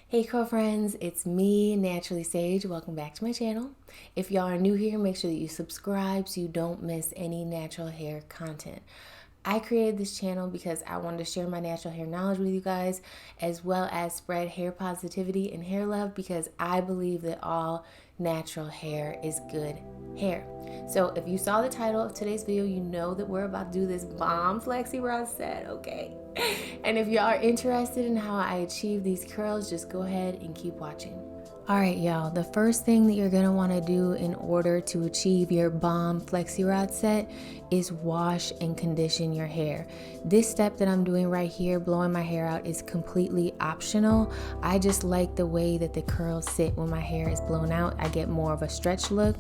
Hey Curlfriends, it's me, Naturally Sage. Welcome back to my channel. If y'all are new here, make sure that you subscribe so you don't miss any natural hair content. I created this channel because I wanted to share my natural hair knowledge with you guys, as well as spread hair positivity and hair love, because I believe that all natural hair is good hair. So if you saw the title of today's video, you know that we're about to do this bomb flexi rod set, okay? And if y'all are interested in how I achieve these curls, just go ahead and keep watching. All right, y'all, the first thing that you're gonna wanna do in order to achieve your bomb flexi rod set is wash and condition your hair. This step that I'm doing right here, blowing my hair out, is completely optional. I just like the way that the curls sit when my hair is blown out. I get more of a stretch look.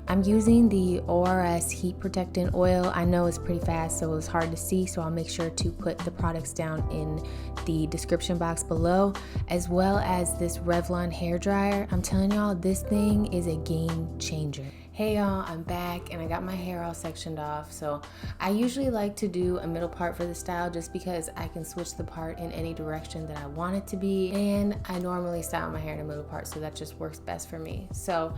I'm using the ORS heat protectant oil. I know it's pretty fast, so it's hard to see, so I'll make sure to put the products down in the description box below, as well as this Revlon hair dryer. I'm telling y'all, this thing is a game changer. Hey y'all, I'm back and I got my hair all sectioned off. So I usually like to do a middle part for the style just because I can switch the part in any direction that I want it to be, and I normally style my hair in the middle part, so that just works best for me. So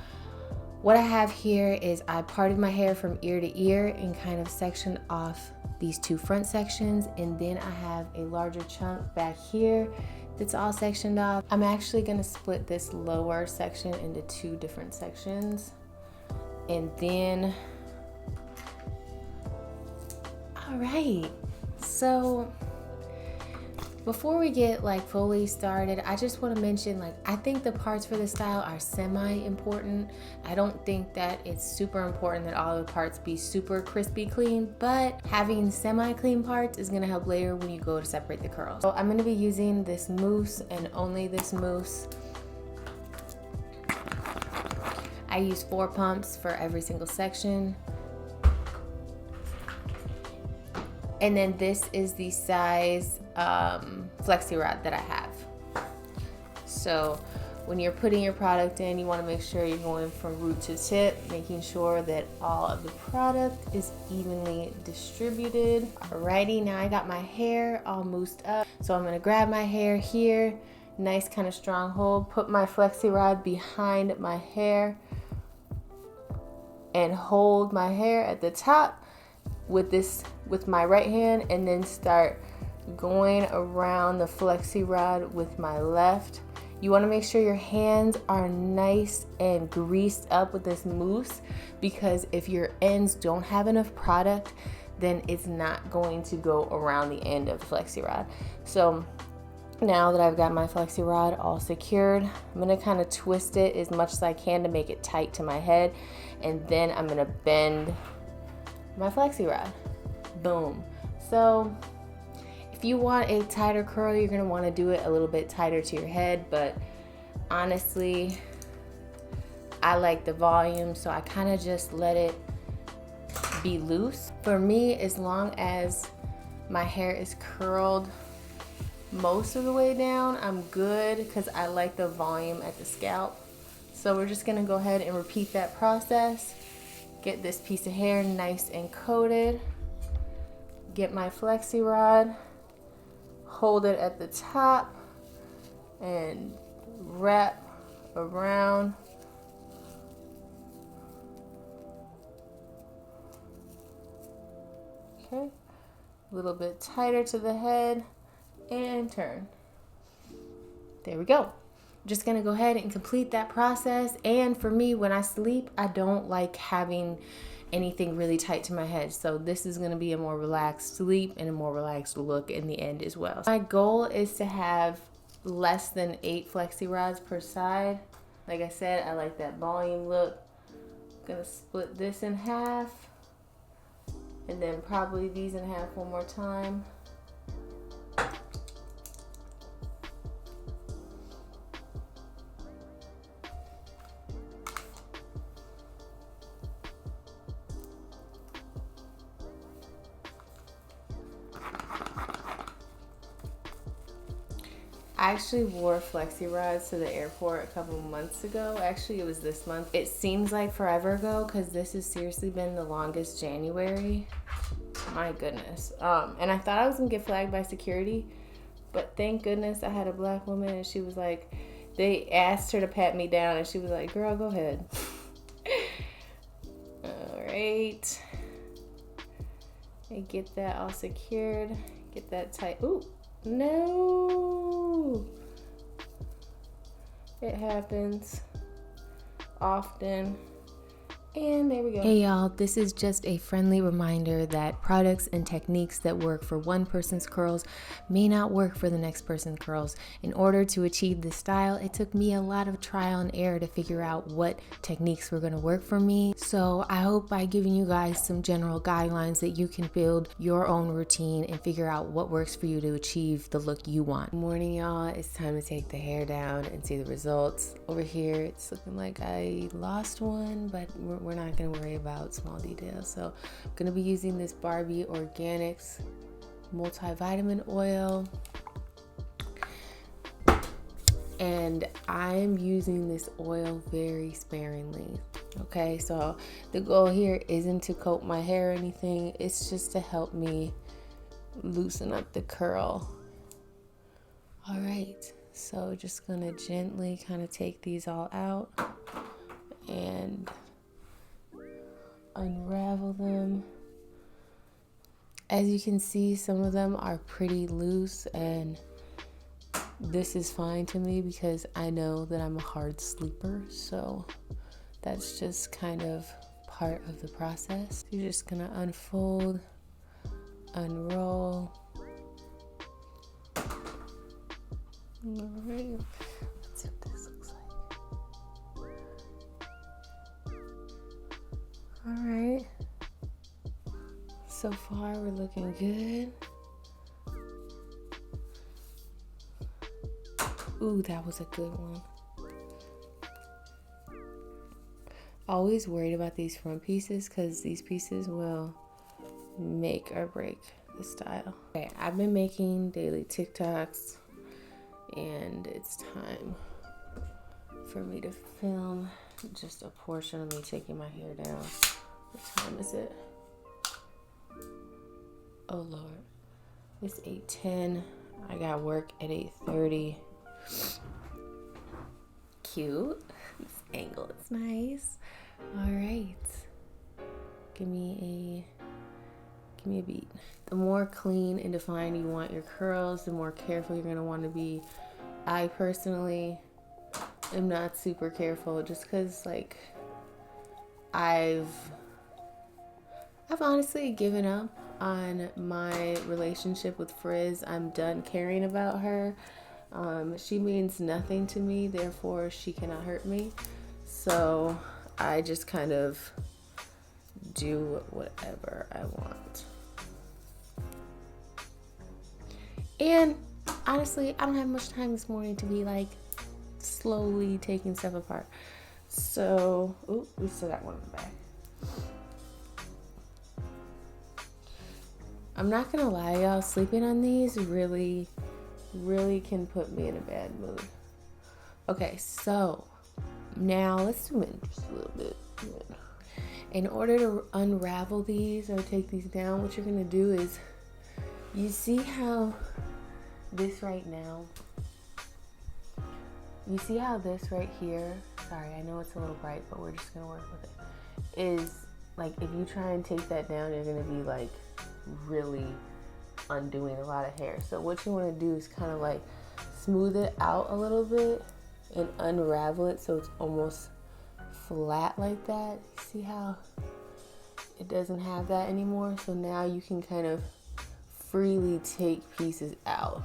what I have here is I parted my hair from ear to ear and kind of sectioned off these two front sections, and then I have a larger chunk back here that's all sectioned off. I'm actually gonna split this lower section into two different sections, and then, all right, so before we get like fully started, I just want to mention, I think the parts for this style are semi-important. I don't think that it's super important that all the parts be super crispy clean, but having semi-clean parts is going to help later when you go to separate the curls. So I'm going to be using this mousse and only this mousse. I use 4 pumps for every single section. And then this is the size flexi rod that I have. So when you're putting your product in, you want to make sure you're going from root to tip, making sure that all of the product is evenly distributed. Alrighty, now I got my hair all moussed up. So I'm going to grab my hair here, nice kind of strong hold, put my flexi rod behind my hair and hold my hair at the top with my right hand, and then start going around the flexi rod with my left. You want to make sure your hands are nice and greased up with this mousse, because if your ends don't have enough product, then it's not going to go around the end of the flexi rod. So now that I've got my flexi rod all secured, I'm going to kind of twist it as much as I can to make it tight to my head, and then I'm going to bend my flexi rod. Boom. So if you want a tighter curl, you're gonna want to do it a little bit tighter to your head, but honestly, I like the volume, so I kind of just let it be loose. For me, as long as my hair is curled most of the way down, I'm good, because I like the volume at the scalp. So we're just gonna go ahead and repeat that process. Get this piece of hair nice and coated. Get my flexi rod, hold it at the top, and wrap around. Okay, a little bit tighter to the head, and turn. There we go. Just gonna go ahead and complete that process. And for me, when I sleep, I don't like having anything really tight to my head, so this is gonna be a more relaxed sleep and a more relaxed look in the end as well. My goal is to have less than 8 flexi rods per side. Like I said, I like that volume look. I'm gonna split this in half, and then probably these in half one more time. I actually wore flexi rods to the airport a couple months ago. Actually, it was this month. It seems like forever ago, because this has seriously been the longest January. My goodness. And I thought I was gonna get flagged by security But thank goodness I had a black woman, and she was like, they asked her to pat me down, and she was like, girl, go ahead. All right. And get that all secured. Get that tight. Ooh, no. It happens often. And there we go. Hey y'all, this is just a friendly reminder that products and techniques that work for one person's curls may not work for the next person's curls. In order to achieve this style, it took me a lot of trial and error to figure out what techniques were going to work for me. So I hope by giving you guys some general guidelines that you can build your own routine and figure out what works for you to achieve the look you want. Good morning, y'all. It's time to take the hair down and see the results. Over here, it's looking like I lost one, but we're not going to worry about small details. So I'm going to be using this Barbie Organics multivitamin oil, and I'm using this oil very sparingly. Okay, so the goal here isn't to coat my hair or anything. It's just to help me loosen up the curl. All right, so just gonna gently kind of take these all out and unravel them. As you can see, some of them are pretty loose, and this is fine to me because I know that I'm a hard sleeper, so that's just kind of part of the process. You're just gonna unfold, unroll. All right, let's see what this looks like. All right, so far we're looking good. Ooh, that was a good one. Always worried about these front pieces because these pieces will make or break the style. Okay, I've been making daily TikToks, and it's time for me to film just a portion of me taking my hair down. What time is it? Oh Lord, it's 8:10. I got work at 8:30. Cute. This angle is nice. All right, give me a beat. The more clean and defined you want your curls, the more careful you're gonna want to be. I personally am not super careful just because, like, I've honestly given up on my relationship with Frizz. I'm done caring about her. She means nothing to me, therefore she cannot hurt me. So I just kind of do whatever I want. And honestly, I don't have much time this morning to be like slowly taking stuff apart. So, ooh, we still got one in the back. I'm not gonna lie, y'all, sleeping on these really can put me in a bad mood. Okay, so now let's zoom in just a little bit. In order to unravel these or take these down, what you're gonna do is, you see how this right now, you see how this right here, sorry, I know it's a little bright, but we're just gonna work with it, is like, if you try and take that down, you're gonna be like really undoing a lot of hair. So what you want to do is kind of like smooth it out a little bit and unravel it so it's almost flat like that. See how it doesn't have that anymore? So now you can kind of freely take pieces out.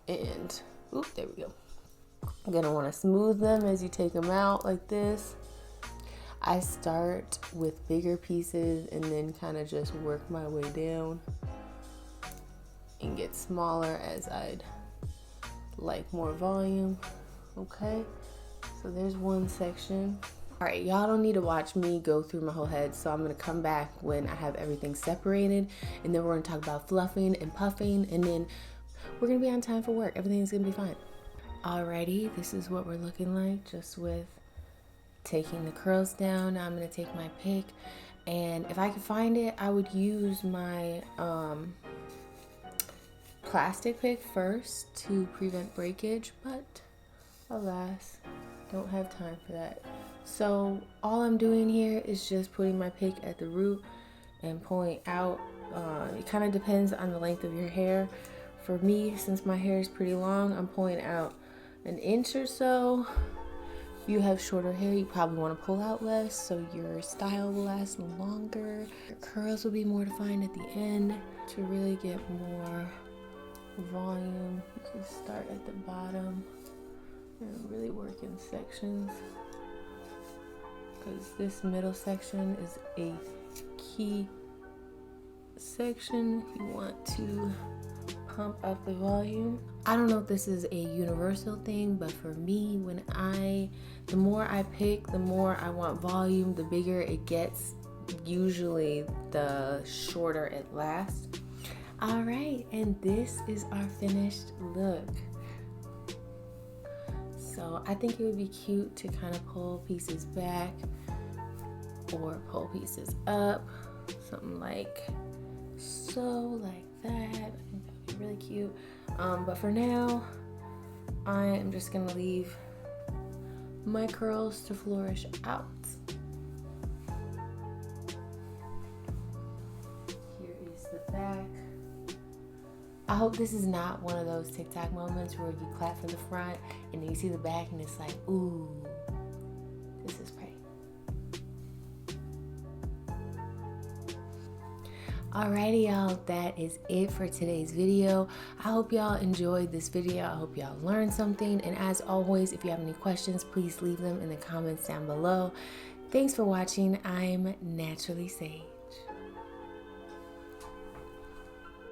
And oop, there we go. You're gonna want to smooth them as you take them out like this. I start with bigger pieces and then kind of just work my way down and get smaller as I'd like more volume. Okay, so there's one section. All right, y'all don't need to watch me go through my whole head, so I'm gonna come back when I have everything separated, and then we're gonna talk about fluffing and puffing, and then we're gonna be on time for work. Everything's gonna be fine. Alrighty, this is what we're looking like just with taking the curls down. Now I'm gonna take my pick, and if I could find it, I would use my plastic pick first to prevent breakage, but alas, don't have time for that. So all I'm doing here is just putting my pick at the root and pulling out. It kind of depends on the length of your hair. For me, since my hair is pretty long, I'm pulling out an inch or so. If you have shorter hair, you probably want to pull out less so your style will last longer. Your curls will be more defined at the end. To really get more volume, you can start at the bottom and really work in sections, because this middle section is a key section if you want to pump up the volume. I don't know if this is a universal thing, but for me, the more I pick, the more I want volume. The bigger it gets, usually the shorter it lasts. All right, and this is our finished look. So I think it would be cute to kind of pull pieces back or pull pieces up, something like so, like that. I think that would be really cute. But for now, I am just gonna leave my curls to flourish out. Here is the back. I hope this is not one of those TikTok moments where you clap for the front and then you see the back and it's like, ooh, this is pretty. Alrighty, y'all, that is it for today's video. I hope y'all enjoyed this video. I hope y'all learned something. And as always, if you have any questions, please leave them in the comments down below. Thanks for watching. I'm Naturally Sage.